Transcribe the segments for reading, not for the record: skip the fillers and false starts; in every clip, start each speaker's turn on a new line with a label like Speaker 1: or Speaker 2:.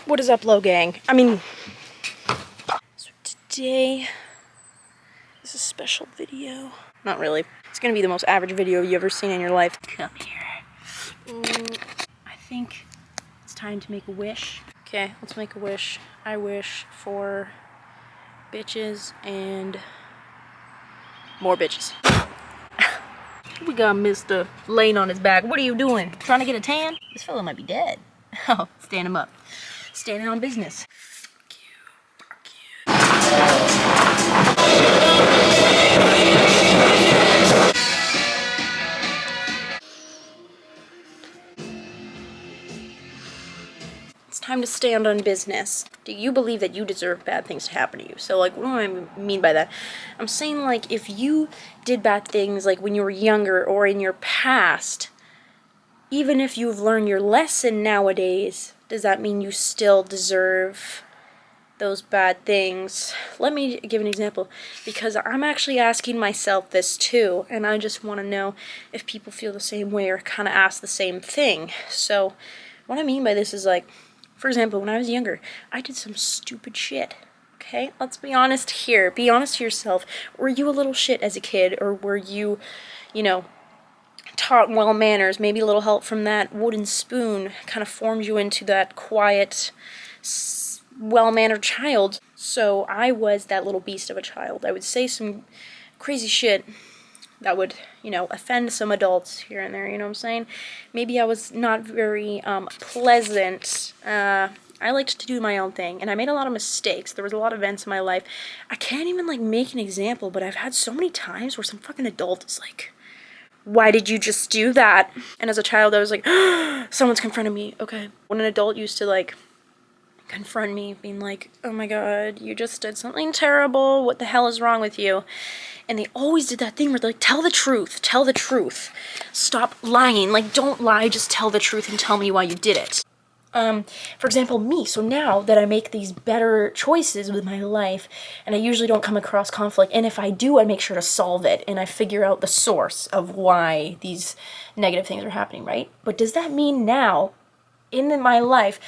Speaker 1: What is up, Low Gang? So today is a special video. Not really. It's gonna be the most average video you've ever seen in your life. Come here. I think it's time to make a wish. Okay, let's make a wish. I wish for bitches and more bitches. We got Mr. laying on his back. What are you doing? Trying to get a tan? This fella might be dead. Oh, stand him up. Standing on business. Fuck you. It's time to stand on business. Do you believe that you deserve bad things to happen to you? So, like, what do I mean by that? I'm saying, like, if you did bad things, like, when you were younger or in your past, even if you've learned your lesson nowadays, does that mean you still deserve those bad things? Let me give an example, because I'm actually asking myself this too, and I just want to know if people feel the same way or kind of ask the same thing. So, what I mean by this is, like, for example, when I was younger, I did some stupid shit. Okay? Let's be honest here. Be honest to yourself. Were you a little shit as a kid, or were you, taught well manners? Maybe a little help from that wooden spoon kind of formed you into that quiet, well-mannered child. So I was that little beast of a child. I would say some crazy shit that would, offend some adults here and there, you know what I'm saying? Maybe I was not very pleasant. I liked to do my own thing, and I made a lot of mistakes. There was a lot of events in my life. I can't even, make an example, but I've had so many times where some fucking adult is like, why did you just do that? And as a child, I was like, someone's confronting me. Okay. When an adult used to, confront me, being like, oh my god, you just did something terrible. What the hell is wrong with you? And they always did that thing where they're like, tell the truth. Tell the truth. Stop lying. Don't lie. Just tell the truth and tell me why you did it. For example, me. So now that I make these better choices with my life, and I usually don't come across conflict, and if I do, I make sure to solve it, and I figure out the source of why these negative things are happening, right? But does that mean now, in my life,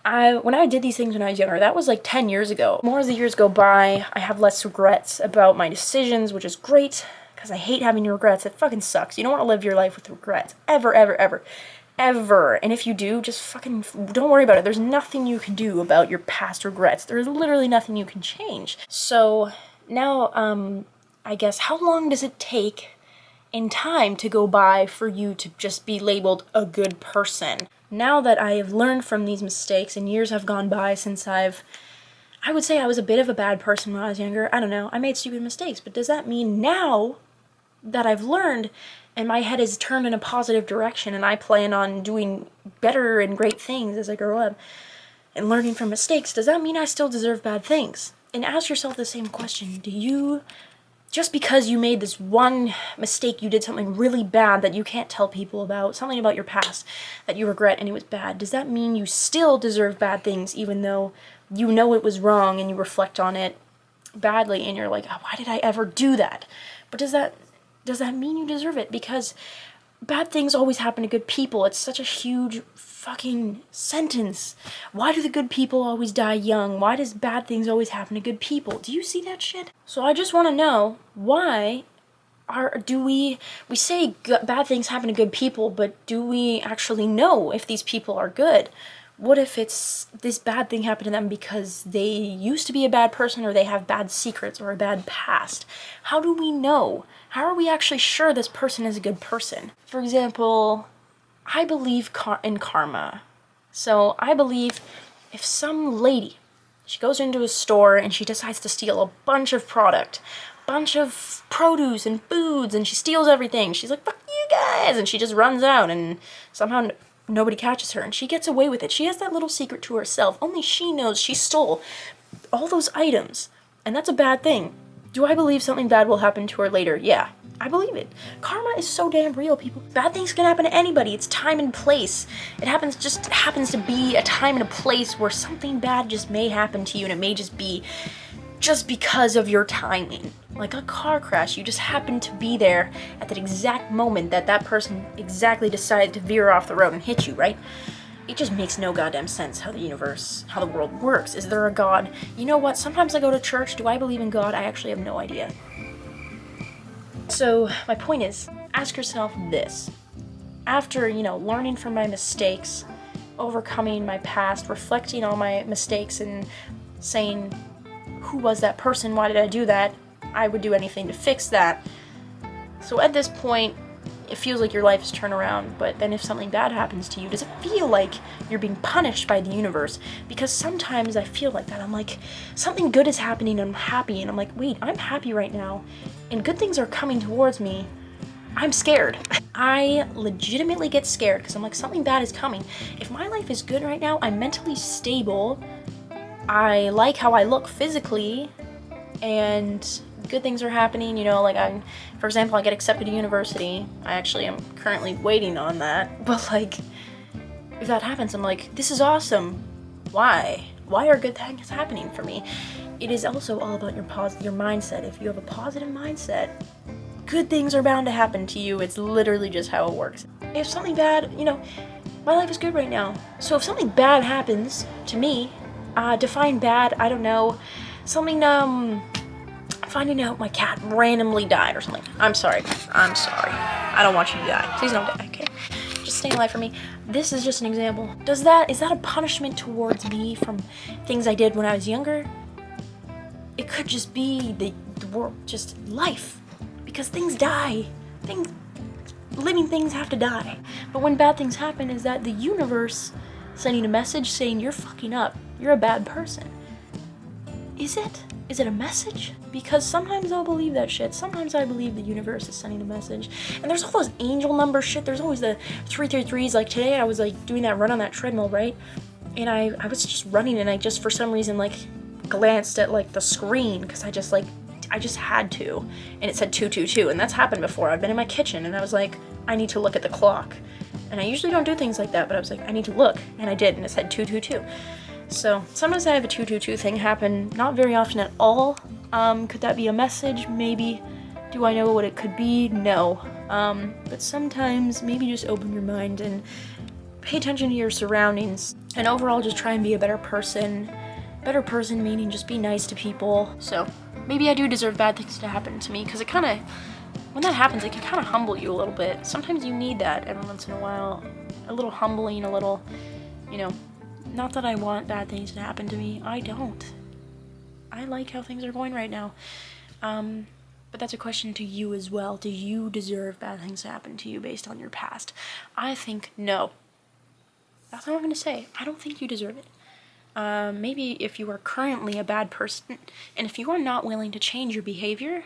Speaker 1: when I did these things when I was younger, that was 10 years ago. More as the years go by, I have less regrets about my decisions, which is great, because I hate having regrets. It fucking sucks. You don't want to live your life with regrets. Ever, ever, ever. Ever. And if you do, just fucking don't worry about it. There's nothing you can do about your past regrets. There's literally nothing you can change. So now, I guess, how long does it take in time to go by for you to just be labeled a good person? Now that I have learned from these mistakes and years have gone by since I would say I was a bit of a bad person when I was younger. I don't know. I made stupid mistakes. But does that mean now that I've learned and my head is turned in a positive direction and I plan on doing better and great things as I grow up and learning from mistakes, does that mean I still deserve bad things? And ask yourself the same question. Just because you made this one mistake, you did something really bad that you can't tell people about, something about your past that you regret and it was bad, does that mean you still deserve bad things even though you know it was wrong and you reflect on it badly and you're like, oh, why did I ever do that? But does that mean you deserve it? Because bad things always happen to good people. It's such a huge fucking sentence. Why do the good people always die young? Why does bad things always happen to good people? Do you see that shit? So I just want to know, why do we say bad things happen to good people, but do we actually know if these people are good? What if it's this bad thing happened to them because they used to be a bad person or they have bad secrets or a bad past? How do we know? How are we actually sure this person is a good person? For example, I believe in karma. So I believe if some lady, she goes into a store and she decides to steal a bunch of produce and foods, and she steals everything. She's like, fuck you guys! And she just runs out and somehow nobody catches her, and she gets away with it. She has that little secret to herself. Only she knows she stole all those items, and that's a bad thing. Do I believe something bad will happen to her later? Yeah, I believe it. Karma is so damn real, people. Bad things can happen to anybody. It's time and place. It happens to be a time and a place where something bad just may happen to you, and it may just be because of your timing. Like a car crash, you just happen to be there at that exact moment that person exactly decided to veer off the road and hit you, right? It just makes no goddamn sense how the universe, how the world works. Is there a God? You know what? Sometimes I go to church. Do I believe in God? I actually have no idea. So my point is, ask yourself this. After, learning from my mistakes, overcoming my past, reflecting on my mistakes and saying, who was that person? Why did I do that? I would do anything to fix that. So at this point, it feels like your life is turned around, but then if something bad happens to you, does it feel like you're being punished by the universe? Because sometimes I feel like that. I'm like, something good is happening and I'm happy, and I'm like, wait, I'm happy right now, and good things are coming towards me. I'm scared. I legitimately get scared because I'm like, something bad is coming. If my life is good right now, I'm mentally stable, I like how I look physically, and good things are happening, for example, I get accepted to university. I actually am currently waiting on that, but if that happens, I'm like, this is awesome. Why are good things happening for me? It is also all about your mindset. If you have a positive mindset, good things are bound to happen to you. It's literally just how it works. If something bad, my life is good right now. So if something bad happens to me, define bad, I don't know, something, finding out my cat randomly died or something. I'm sorry. I don't want you to die. Please don't die, okay? Just stay alive for me. This is just an example. Is that a punishment towards me from things I did when I was younger? It could just be the world, just life. Because things die. Living things have to die. But when bad things happen, is that the universe sending a message saying you're fucking up. You're a bad person. Is it? Is it a message? Because sometimes I'll believe that shit. Sometimes I believe the universe is sending a message. And there's all those angel number shit. There's always the 333s. Like today I was doing that run on that treadmill, right? And I was just running and I just for some reason glanced at the screen because I just had to. And it said 222. And that's happened before. I've been in my kitchen and I was like, I need to look at the clock. And I usually don't do things like that, but I was like, I need to look. And I did, and it said 222. So sometimes I have a 222 thing happen, not very often at all. Could that be a message? Maybe. Do I know what it could be? No. But sometimes maybe just open your mind and pay attention to your surroundings. And overall just try and be a better person. Better person meaning just be nice to people. So maybe I do deserve bad things to happen to me because when that happens, it can kind of humble you a little bit. Sometimes you need that every once in a while. A little humbling, a little, not that I want bad things to happen to me. I don't. I like how things are going right now. But that's a question to you as well. Do you deserve bad things to happen to you based on your past? I think no. That's what I'm going to say. I don't think you deserve it. Maybe if you are currently a bad person, and if you are not willing to change your behavior,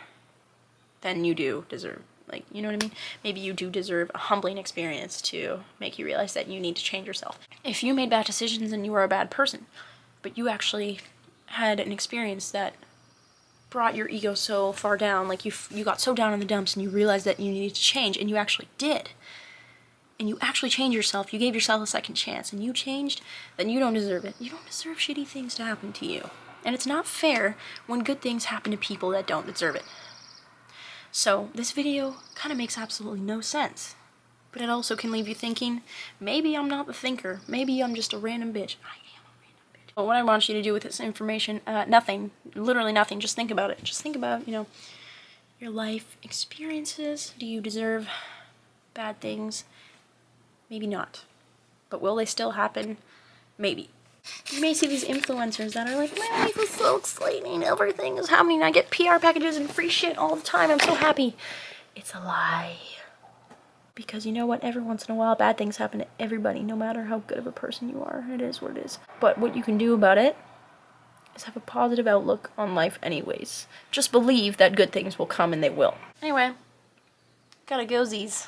Speaker 1: then you do deserve, you know what I mean? Maybe you do deserve a humbling experience to make you realize that you need to change yourself. If you made bad decisions and you were a bad person, but you actually had an experience that brought your ego so far down, you got so down in the dumps and you realized that you needed to change, and you actually did, and you actually changed yourself, you gave yourself a second chance, and you changed, then you don't deserve it. You don't deserve shitty things to happen to you. And it's not fair when good things happen to people that don't deserve it. So this video kind of makes absolutely no sense, but it also can leave you thinking, maybe I'm not the thinker, maybe I'm just a random bitch. I am a random bitch. But what I want you to do with this information, nothing, literally nothing, just think about it. Just think about, your life experiences. Do you deserve bad things? Maybe not. But will they still happen? Maybe. You may see these influencers that are like, my life is so exciting, everything is happening, I get PR packages and free shit all the time, I'm so happy. It's a lie. Because you know what, every once in a while bad things happen to everybody, no matter how good of a person you are. It is what it is. But what you can do about it is have a positive outlook on life anyways. Just believe that good things will come, and they will. Anyway, gotta go, Z's.